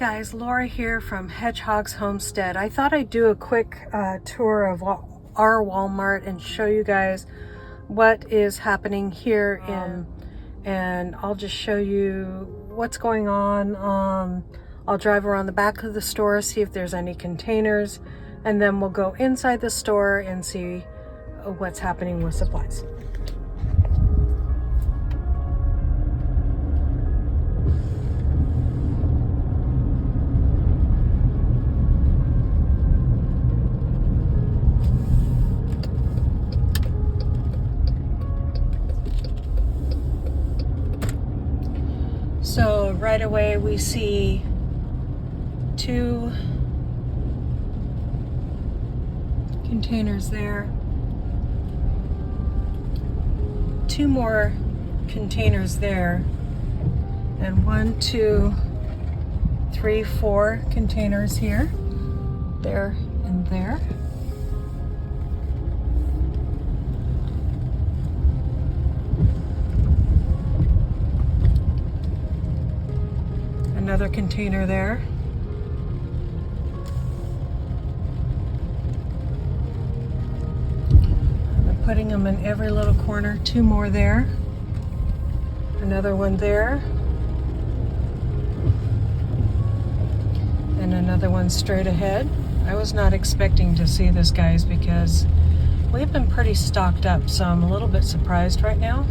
guys, Laura here from Hedgehog's Homestead. I thought I'd do a quick tour of our Walmart and show you guys what is happening here and I'll just show you what's going on. I'll drive around the back of the store, see if there's any containers, and then we'll go inside the store and see what's happening with supplies. So right away we see two containers there, two more containers there, and 1, 2, 3, 4 containers here, there and there. Another container there. They're putting them in every little corner. 2 more there. Another one there. And another one straight ahead. I was not expecting to see this, guys, because we've been pretty stocked up, so I'm a little bit surprised right now.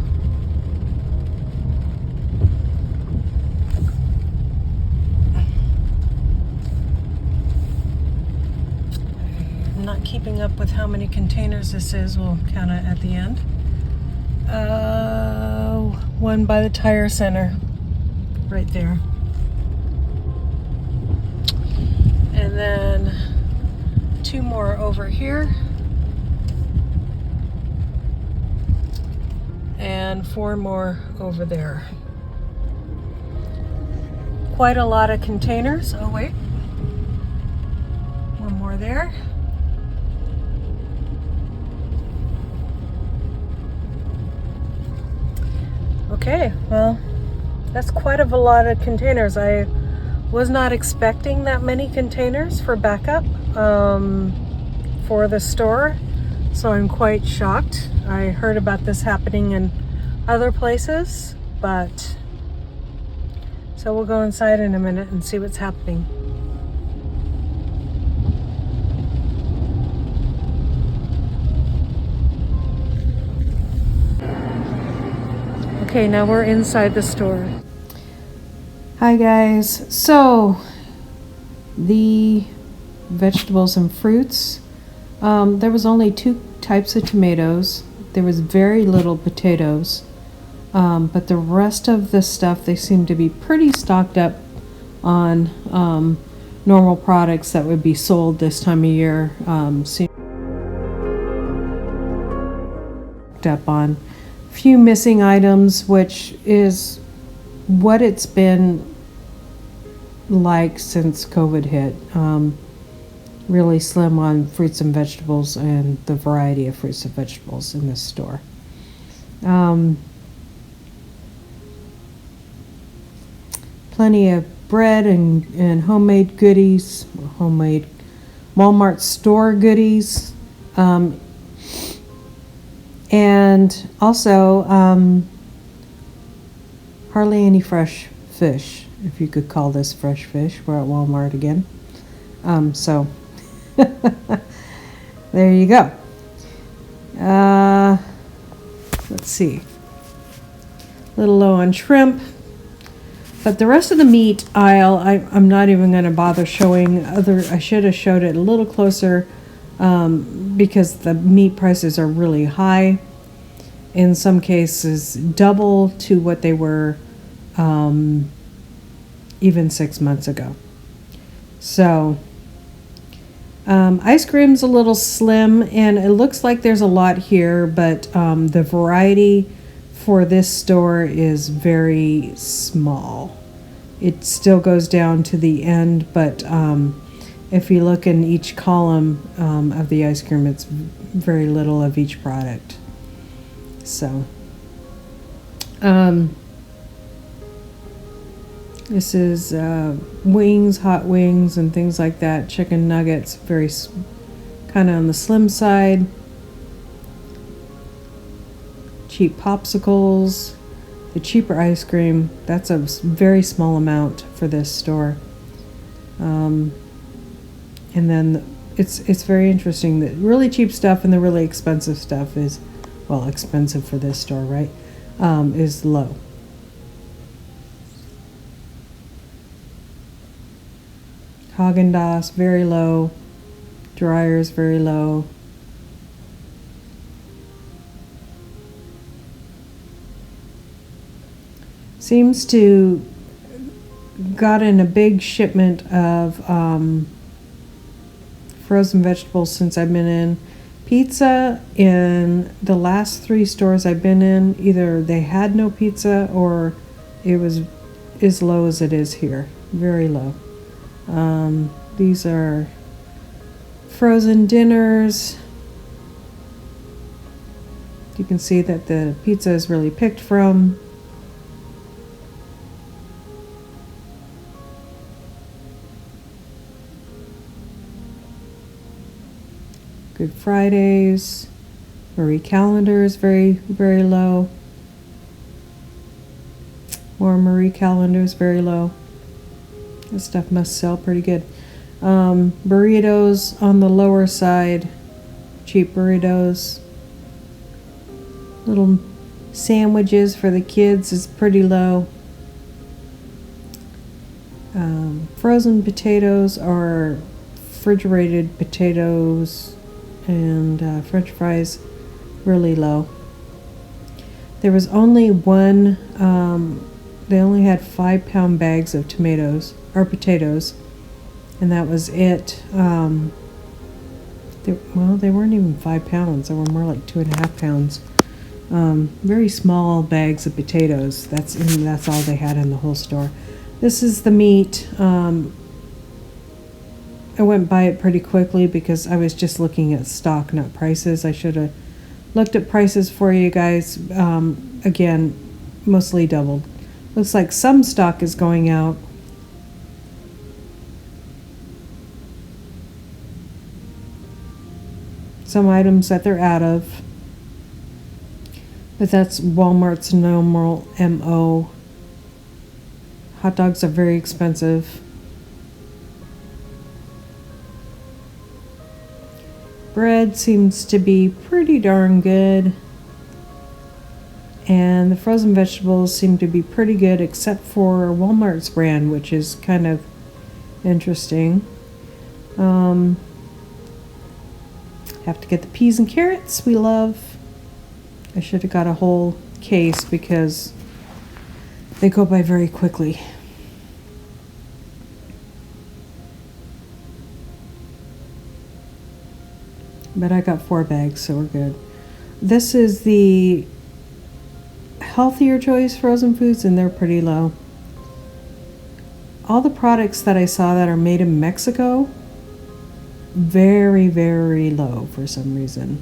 Not keeping up with how many containers this is. We'll count it at the end. One by the tire center right there, and then 2 more over here, and 4 more over there. Quite a lot of containers. Oh wait, one more there. Okay, well, that's quite a lot of containers. I was not expecting that many containers for backup for the store, so I'm quite shocked. I heard about this happening in other places, but so we'll go inside in a minute and see what's happening. Okay, now we're inside the store. Hi guys, so the vegetables and fruits, there was only 2 types of tomatoes. There was very little potatoes, but the rest of the stuff, they seem to be pretty stocked up on normal products that would be sold this time of year. Stocked up on few missing items, which is what it's been like since COVID hit. Really slim on fruits and vegetables and the variety of fruits and vegetables in this store. Plenty of bread and homemade goodies, homemade Walmart store goodies. And also, hardly any fresh fish, if you could call this fresh fish. We're at Walmart again. So, there you go. Let's see. A little low on shrimp. But the rest of the meat aisle, I'm not even going to bother showing. I should have showed it a little closer. Because the meat prices are really high, in some cases double to what they were even 6 months ago. So ice cream's a little slim, and it looks like there's a lot here, but the variety for this store is very small. It still goes down to the end, but if you look in each column of the ice cream, it's very little of each product. So This is wings, hot wings, and things like that. Chicken nuggets, very kind of on the slim side. Cheap popsicles, the cheaper ice cream. That's a very small amount for this store. And then it's very interesting that really cheap stuff and the really expensive stuff is, well, expensive for this store, right? Is low. Haagen-Dazs, very low. Dryers, very low. Seems to got in a big shipment of frozen vegetables since I've been in. Pizza, in the last 3 stores I've been in, either they had no pizza or it was as low as it is here. Very low. These are frozen dinners. You can see that the pizza is really picked from. Good Fridays. Marie Callender is very, very low. More Marie Callender is very low. This stuff must sell pretty good. Burritos on the lower side. Cheap burritos. Little sandwiches for the kids is pretty low. Frozen potatoes or refrigerated potatoes and French fries, really low. There was only one, they only had 5-pound bags of tomatoes or potatoes, and that was it. They weren't even 5 pounds, they were more like 2.5 pounds. Very small bags of potatoes. That's all they had in the whole store. This is the meat. I went by it pretty quickly because I was just looking at stock, not prices. I should have looked at prices for you guys. Again, mostly doubled. Looks like some stock is going out. Some items that they're out of. But that's Walmart's normal MO. Hot dogs are very expensive. Bread seems to be pretty darn good. And the frozen vegetables seem to be pretty good except for Walmart's brand, which is kind of interesting. Have to get the peas and carrots we love. I should have got a whole case because they go by very quickly. But I got 4 bags, so we're good. This is the healthier choice frozen foods, and they're pretty low. All the products that I saw that are made in Mexico, very, very low for some reason.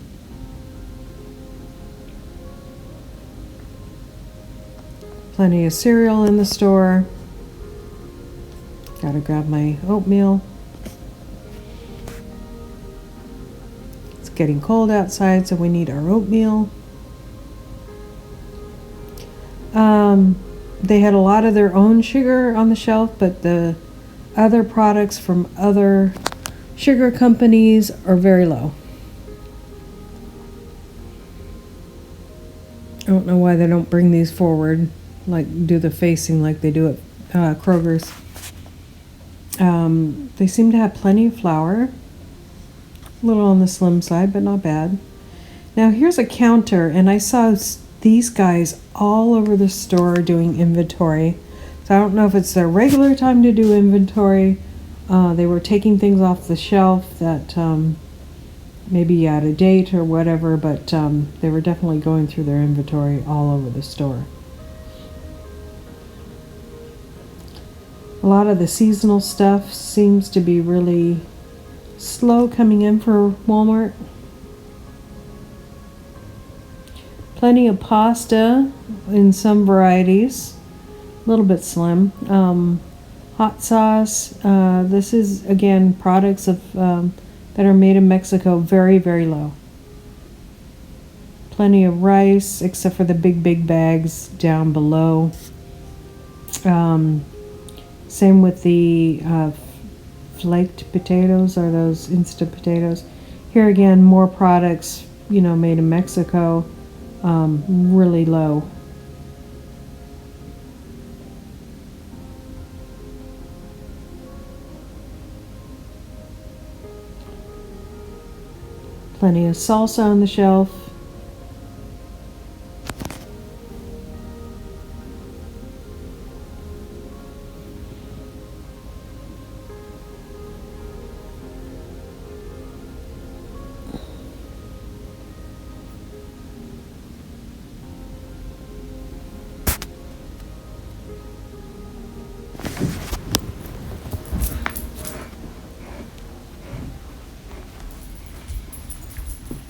Plenty of cereal in the store. Gotta grab my oatmeal. It's getting cold outside, so we need our oatmeal. They had a lot of their own sugar on the shelf, but the other products from other sugar companies are very low. I don't know why they don't bring these forward, like do the facing like they do at Kroger's. They seem to have plenty of flour. A little on the slim side, but not bad. Now here's a counter, and I saw these guys all over the store doing inventory. So I don't know if it's their regular time to do inventory. They were taking things off the shelf that maybe out of date or whatever, but they were definitely going through their inventory all over the store. A lot of the seasonal stuff seems to be really slow coming in for Walmart. Plenty of pasta in some varieties. a little bit slim. Hot sauce. This is again products of that are made in Mexico. Very, very low. Plenty of rice, except for the big bags down below. Same with the flaked potatoes, or those instant potatoes. Here again, more products, made in Mexico. Really low. Plenty of salsa on the shelf.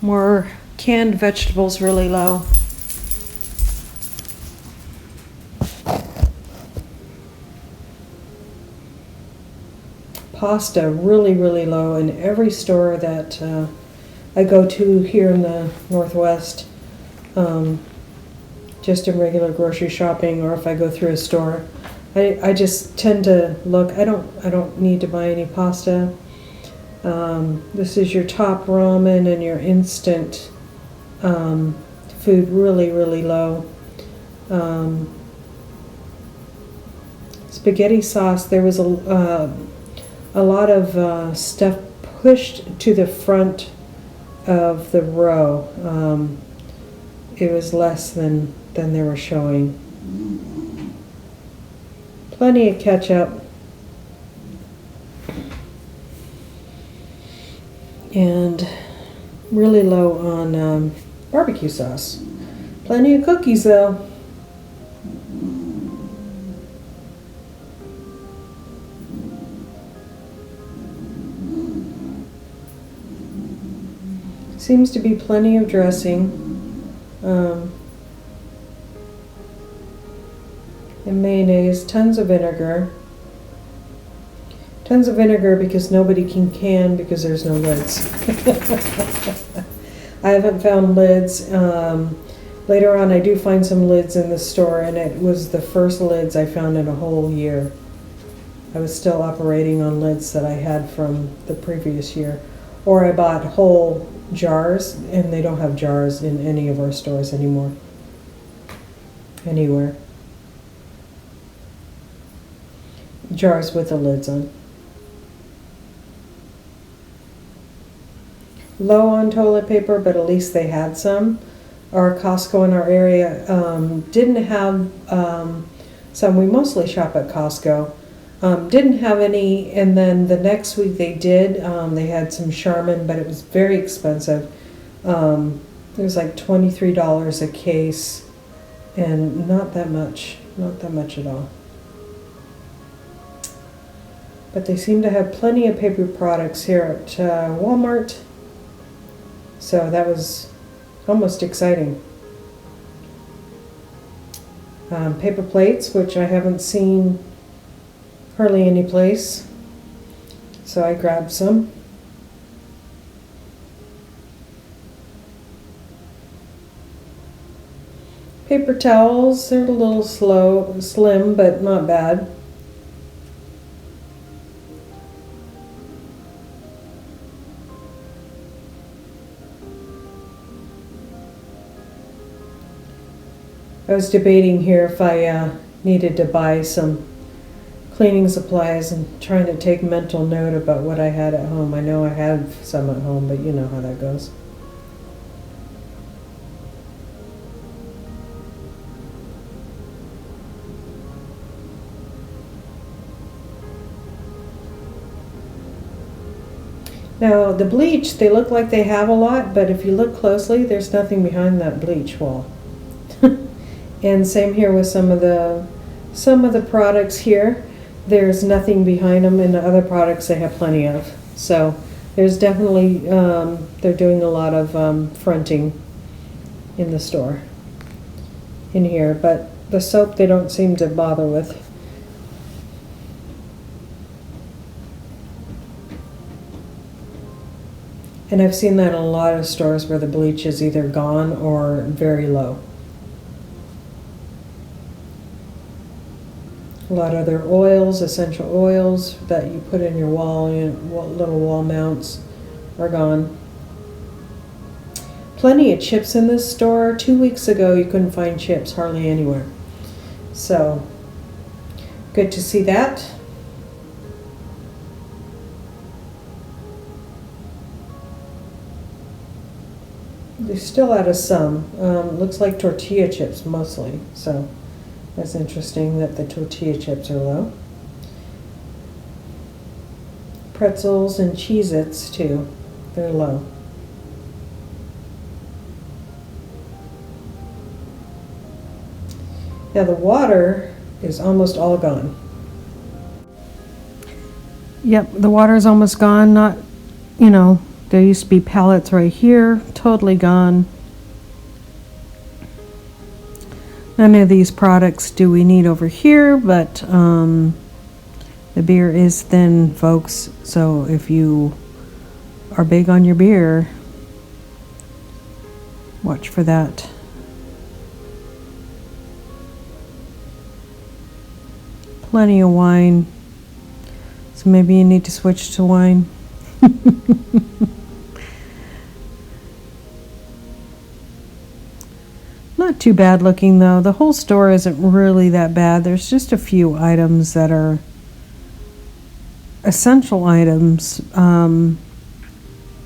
More canned vegetables, really low. Pasta, really, really low in every store that I go to here in the Northwest. Just in regular grocery shopping, or if I go through a store, I just tend to look. I don't need to buy any pasta. This is your top ramen and your instant food, really, really low. Spaghetti sauce, there was a lot of stuff pushed to the front of the row. It was less than they were showing. Plenty of ketchup. And really low on barbecue sauce. Plenty of cookies though. Seems to be plenty of dressing. And mayonnaise, tons of vinegar. Tons of vinegar because nobody can because there's no lids. I haven't found lids. Later on I do find some lids in the store, and it was the first lids I found in a whole year. I was still operating on lids that I had from the previous year. Or I bought whole jars, and they don't have jars in any of our stores anymore. Anywhere. Jars with the lids on. Low on toilet paper, but at least they had some. Our Costco in our area didn't have some. We mostly shop at Costco. Didn't have any, and then the next week they did. They had some Charmin, but it was very expensive. It was like $23 a case, and not that much at all. But they seem to have plenty of paper products here at Walmart. So that was almost exciting. Paper plates, which I haven't seen hardly any place. So I grabbed some. Paper towels, they're a little slim, but not bad. I was debating here if I needed to buy some cleaning supplies and trying to take mental note about what I had at home. I know I have some at home, but you know how that goes. Now the bleach, they look like they have a lot, but if you look closely, there's nothing behind that bleach wall. And same here with some of the products here. There's nothing behind them, and the other products they have plenty of. So there's definitely, they're doing a lot of fronting in the store in here. But The soap they don't seem to bother with. And I've seen that in a lot of stores where the bleach is either gone or very low. A lot of their oils, essential oils that you put in your wall, little wall mounts, are gone. Plenty of chips in this store. 2 weeks ago you couldn't find chips hardly anywhere. So, good to see that. They're still out of some. Looks like tortilla chips mostly. So that's interesting that the tortilla chips are low. Pretzels and Cheez-Its too. They're low. Now the water is almost all gone. Yep, the water is almost gone. Not, there used to be pallets right here, totally gone. None of these products do we need over here, but the beer is thin, folks. So if you are big on your beer, watch for that. Plenty of wine. So maybe you need to switch to wine. Not too bad looking though. The whole store isn't really that bad. There's just a few items that are essential items,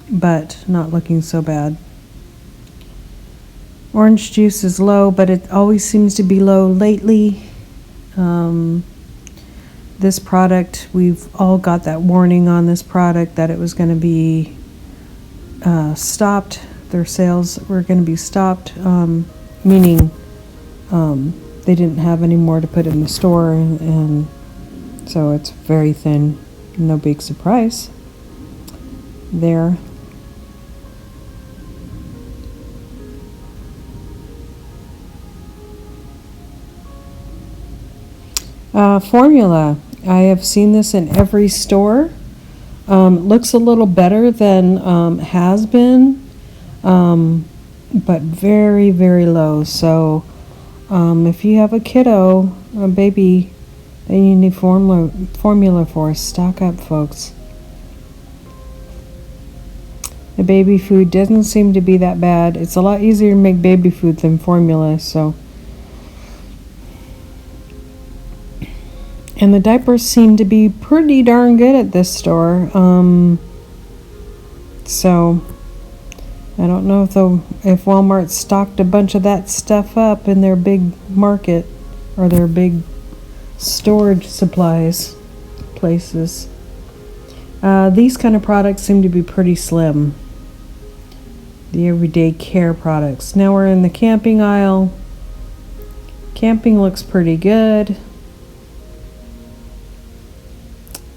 but not looking so bad. Orange juice is low, but it always seems to be low lately. This product, we've all got that warning on this product that it was going to be stopped. Their sales were going to be stopped. Meaning they didn't have any more to put in the store, and so it's very thin. No big surprise there. Formula. I have seen this in every store. Looks a little better than has been. But very, very low. So if you have a kiddo, a baby that you need formula for, stock up, folks. The baby food doesn't seem to be that bad. It's a lot easier to make baby food than formula, so. And the diapers seem to be pretty darn good at this store. So I don't know if Walmart stocked a bunch of that stuff up in their big market or their big storage supplies places. These kind of products seem to be pretty slim. The everyday care products. Now we're in the camping aisle. Camping looks pretty good.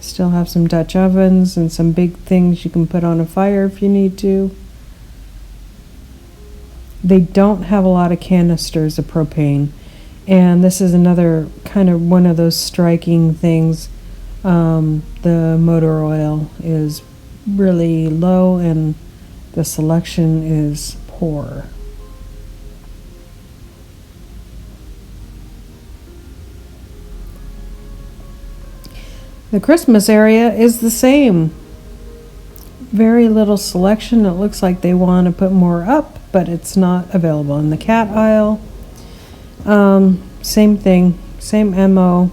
Still have some Dutch ovens and some big things you can put on a fire if you need to. They don't have a lot of canisters of propane, and this is another kind of one of those striking things. The motor oil is really low and the selection is poor. The Christmas area is the same. Very little selection. It looks like they want to put more up, but it's not available. In the cat aisle, same thing, same MO.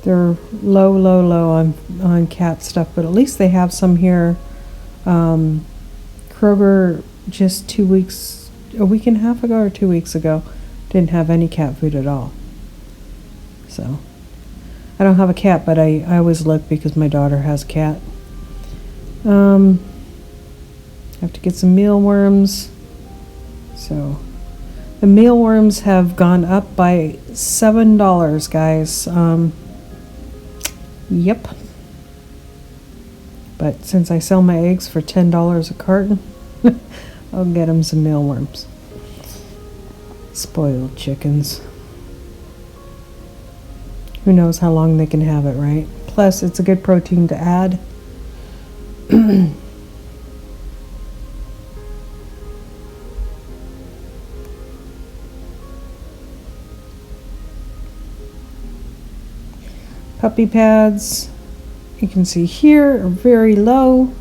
They're low on cat stuff, but at least they have some here. Kroger just a week and a half ago or 2 weeks ago, didn't have any cat food at all. So I don't have a cat, but I always look because my daughter has a cat. Have to get some mealworms. So the mealworms have gone up by $7, guys. Yep. But since I sell my eggs for $10 a carton, I'll get them some mealworms. Spoiled chickens. Who knows how long they can have it, right? Plus, it's a good protein to add. Puppy pads, you can see here, are very low.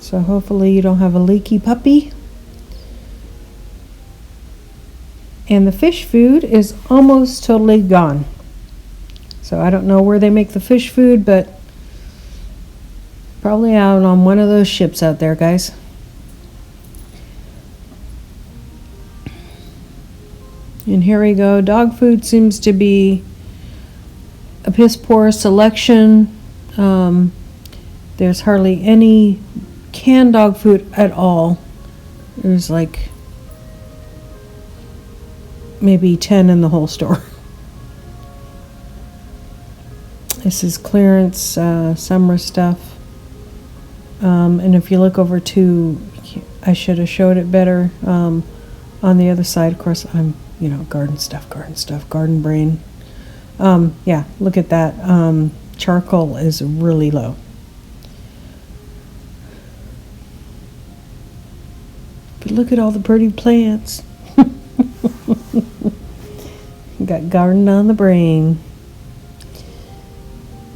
So hopefully you don't have a leaky puppy. And the fish food is almost totally gone. So I don't know where they make the fish food, but probably out on one of those ships out there, guys. And here we go. Dog food seems to be a piss poor selection. There's hardly any canned dog food at all. There's like maybe 10 in the whole store. This is clearance summer stuff. And if you look over to, I should have showed it better. On the other side, of course, I'm, garden stuff, garden brain. Yeah, look at that. Charcoal is really low. But look at all the pretty plants. Got garden on the brain.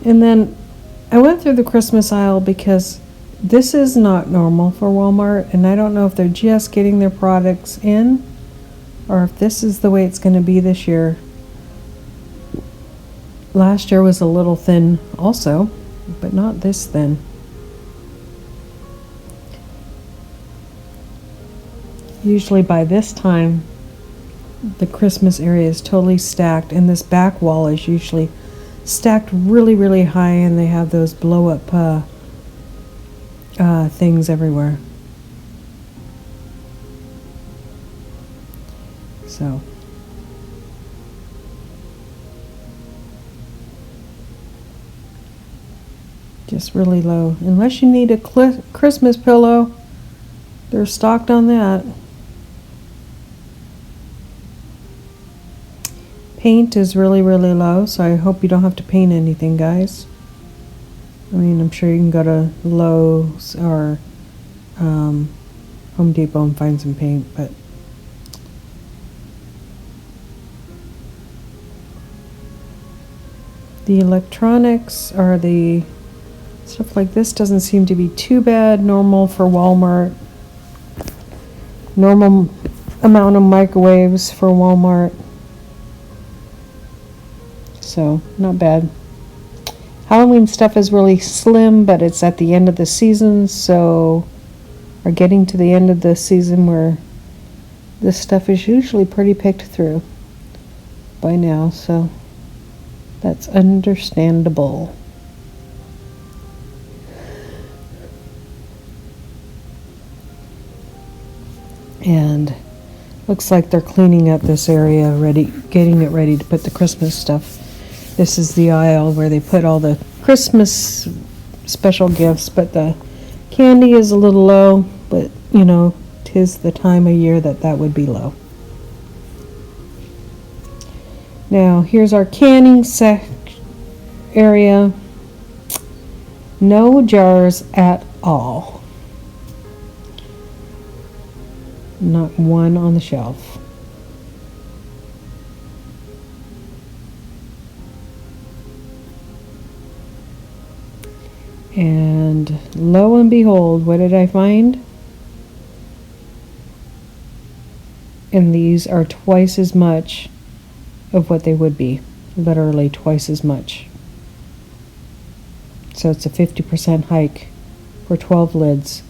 And then I went through the Christmas aisle because this is not normal for Walmart, and I don't know if they're just getting their products in or if this is the way it's going to be this year. Last year was a little thin also, but not this thin. Usually by this time, the Christmas area is totally stacked, and this back wall is usually stacked really, really high, and they have those blow-up things everywhere. So just really low. Unless you need a Christmas pillow, they're stocked on that. Paint is really, really low, so I hope you don't have to paint anything, guys. I mean, I'm sure you can go to Lowe's or Home Depot and find some paint, but the electronics or the stuff like this doesn't seem to be too bad. Normal for Walmart. Normal amount of microwaves for Walmart. So, not bad. Halloween stuff is really slim, but it's at the end of the season, so we're getting to the end of the season where this stuff is usually pretty picked through by now, so that's understandable. And looks like they're cleaning up this area, getting it ready to put the Christmas stuff. This is the aisle where they put all the Christmas special gifts, but the candy is a little low, but 'tis the time of year that would be low. Now here's our canning area. No jars at all. Not one on the shelf. And lo and behold, what did I find? And these are twice as much of what they would be. Literally twice as much. So it's a 50% hike for 12 lids.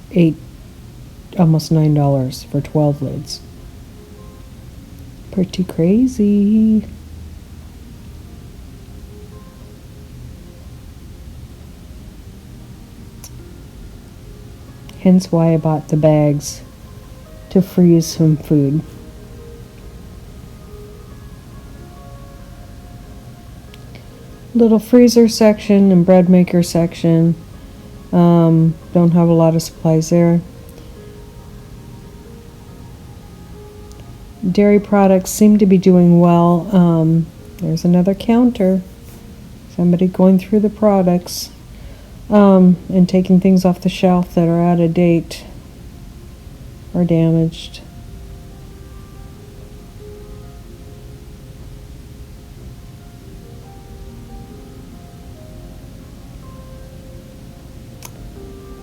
Almost $9 for 12 lids. Pretty crazy. Hence why I bought the bags to freeze some food. Little freezer section and bread maker section. Don't have a lot of supplies there. Dairy products seem to be doing well. There's another counter. Somebody going through the products and taking things off the shelf that are out of date or damaged.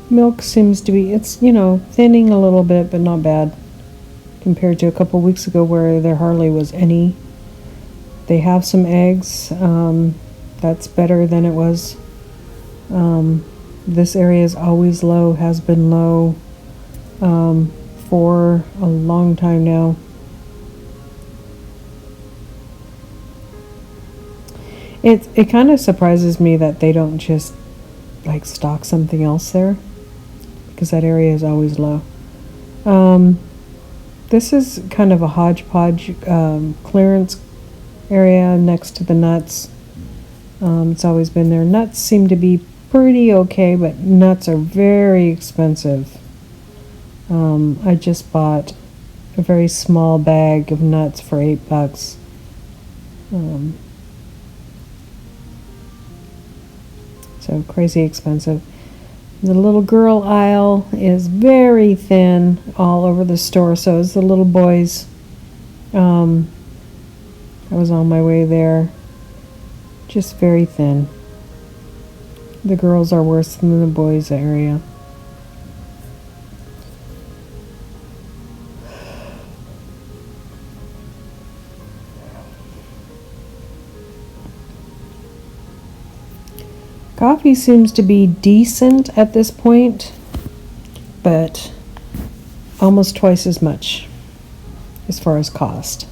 Milk seems to be, it's, thinning a little bit, but not bad compared to a couple weeks ago where there hardly was any. They have some eggs. That's better than it was. This area is always low, has been low for a long time now. It kind of surprises me that they don't just like stock something else there, because that area is always low. This is kind of a hodgepodge clearance area next to the nuts. It's always been there. Nuts seem to be pretty okay, but nuts are very expensive. I just bought a very small bag of nuts for $8. So crazy expensive. The little girl aisle is very thin all over the store, so is the little boys. I was on my way there. Just very thin. The girls are worse than the boys area. Coffee seems to be decent at this point, but almost twice as much as far as cost.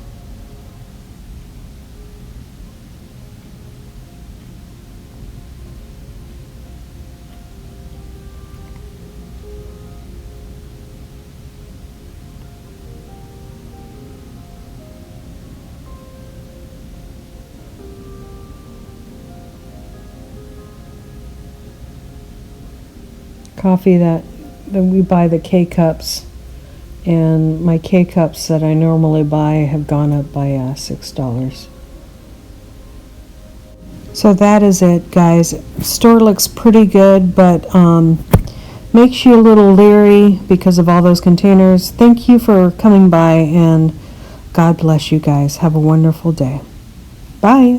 Coffee that we buy the K-cups, and my K-cups that I normally buy have gone up by $6. So that is it, guys. Store looks pretty good, but makes you a little leery because of all those containers. Thank you for coming by, and God bless you guys. Have a wonderful day. Bye.